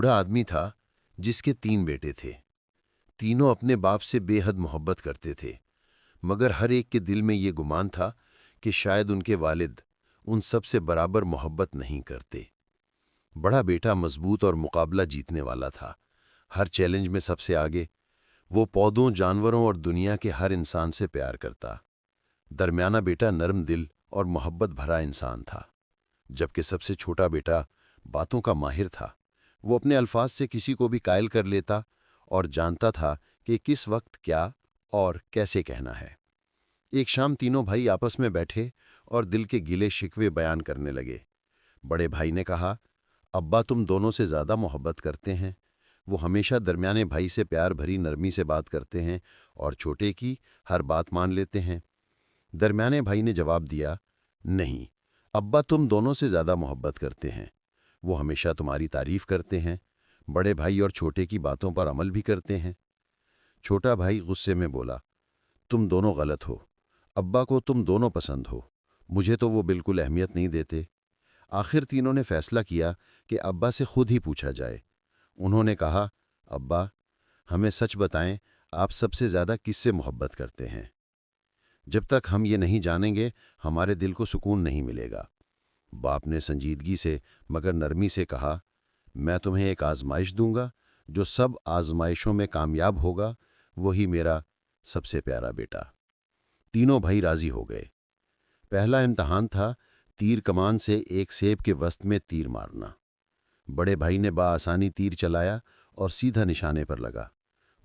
बूढ़ा आदमी था जिसके 3 बेटे थे। तीनों अपने बाप से बेहद मोहब्बत करते थे, मगर हर एक के दिल में ये गुमान था कि शायद उनके वालिद उन सब से बराबर मोहब्बत नहीं करते। बड़ा बेटा मजबूत और मुकाबला जीतने वाला था, हर चैलेंज में सबसे आगे। वो पौधों, जानवरों और दुनिया के हर इंसान से प्यार करता। दरमियाना बेटा नरम दिल और मोहब्बत भरा इंसान था, जबकि सबसे छोटा बेटा बातों का माहिर था। वो अपने अल्फाज से किसी को भी कायल कर लेता और जानता था कि किस वक्त क्या और कैसे कहना है। एक शाम तीनों भाई आपस में बैठे और दिल के गिले शिकवे बयान करने लगे। बड़े भाई ने कहा, अब्बा तुम दोनों से ज़्यादा मोहब्बत करते हैं। वो हमेशा दरमियाने भाई से प्यार भरी नरमी से बात करते हैं और छोटे की हर बात मान लेते हैं। दरमियाने भाई ने जवाब दिया, नहीं, अब्बा तुम दोनों से ज़्यादा मोहब्बत करते हैं। वो हमेशा तुम्हारी तारीफ करते हैं, बड़े भाई और छोटे की बातों पर अमल भी करते हैं। छोटा भाई गुस्से में बोला, तुम दोनों गलत हो। अब्बा को तुम दोनों पसंद हो, मुझे तो वो बिल्कुल अहमियत नहीं देते। आखिर तीनों ने फैसला किया कि अब्बा से खुद ही पूछा जाए। उन्होंने कहा, अब्बा हमें सच बताएं, आप सबसे ज़्यादा किससे मोहब्बत करते हैं? जब तक हम ये नहीं जानेंगे हमारे दिल को सुकून नहीं मिलेगा। बाप ने संजीदगी से मगर नरमी से कहा, मैं तुम्हें एक आजमाइश दूंगा, जो सब आजमाइशों में कामयाब होगा वही मेरा सबसे प्यारा बेटा। तीनों भाई राजी हो गए। पहला इम्तहान था तीर कमान से एक सेब के वस्त में तीर मारना। बड़े भाई ने बाआसानी तीर चलाया और सीधा निशाने पर लगा।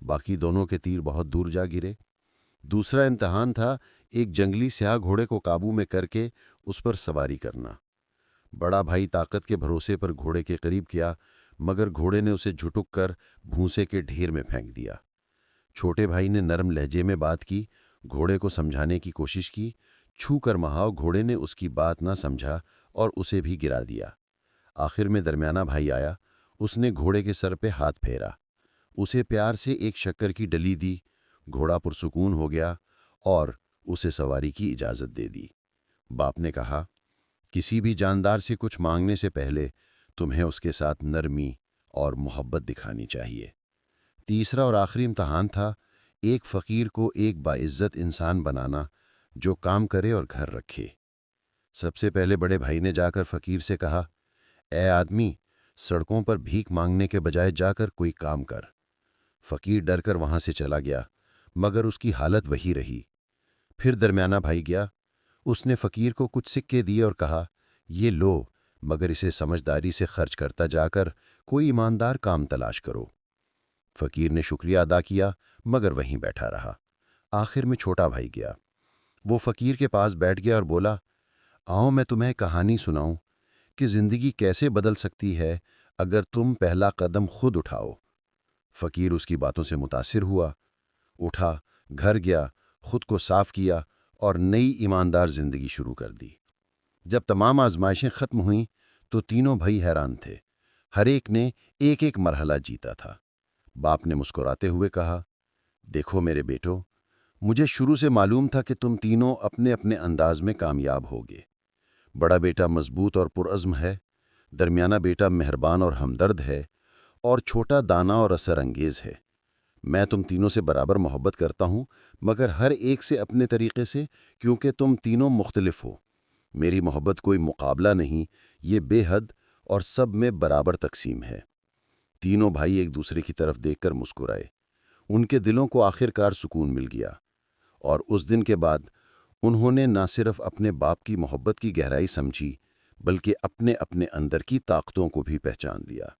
बाकी दोनों के तीर बहुत दूर जा गिरे। दूसरा इम्तहान था एक जंगली स्याह घोड़े को काबू में करके उस पर सवारी करना। बड़ा भाई ताकत के भरोसे पर घोड़े के करीब किया, मगर घोड़े ने उसे झुटुक कर भूसे के ढेर में फेंक दिया। छोटे भाई ने नरम लहजे में बात की, घोड़े को समझाने की कोशिश की। छू कर महाव घोड़े ने उसकी बात ना समझा और उसे भी गिरा दिया। आखिर में दरमियाना भाई आया। उसने घोड़े के सर पे हाथ फेरा, उसे प्यार से एक शक्कर की डली दी। घोड़ा पुरसुकून हो गया और उसे सवारी की इजाज़त दे दी। बाप ने कहा, किसी भी जानदार से कुछ मांगने से पहले तुम्हें उसके साथ नरमी और मोहब्बत दिखानी चाहिए। तीसरा और आखिरी इम्तहान था एक फ़कीर को एक बाइज्जत इंसान बनाना, जो काम करे और घर रखे। सबसे पहले बड़े भाई ने जाकर फ़कीर से कहा, ए आदमी, सड़कों पर भीख मांगने के बजाय जाकर कोई काम कर। फ़कीर डर कर वहाँ से चला गया, मगर उसकी हालत वही रही। फिर दरमियाना भाई गया। उसने फ़कीर को कुछ सिक्के दिए और कहा, ये लो, मगर इसे समझदारी से खर्च करता जाकर कोई ईमानदार काम तलाश करो। फ़कीर ने शुक्रिया अदा किया, मगर वहीं बैठा रहा। आखिर में छोटा भाई गया। वो फ़कीर के पास बैठ गया और बोला, आओ मैं तुम्हें कहानी सुनाऊं कि ज़िंदगी कैसे बदल सकती है अगर तुम पहला कदम खुद उठाओ। फ़कीर उसकी बातों से मुतासिर हुआ, उठा, घर गया, खुद को साफ किया और नई ईमानदार ज़िंदगी शुरू कर दी। जब तमाम आजमाइशें ख़त्म हुईं तो तीनों भाई हैरान थे। हर एक ने एक एक मरहला जीता था। बाप ने मुस्कुराते हुए कहा, देखो मेरे बेटो, मुझे शुरू से मालूम था कि तुम तीनों अपने अपने अंदाज में कामयाब होगे। बड़ा बेटा मजबूत और पुरअज़्म है, दरमियाना बेटा मेहरबान और हमदर्द है, और छोटा दाना और असर अंगेज़ है। मैं तुम तीनों से बराबर मोहब्बत करता हूँ, मगर हर एक से अपने तरीक़े से, क्योंकि तुम तीनों मुख्तलिफ हो। मेरी मोहब्बत कोई मुकाबला नहीं, ये बेहद और सब में बराबर तकसीम है। तीनों भाई एक दूसरे की तरफ देखकर मुस्कुराए। उनके दिलों को आखिरकार सुकून मिल गया, और उस दिन के बाद उन्होंने न सिर्फ अपने बाप की मोहब्बत की गहराई समझी, बल्कि अपने अपने अंदर की ताकतों को भी पहचान लिया।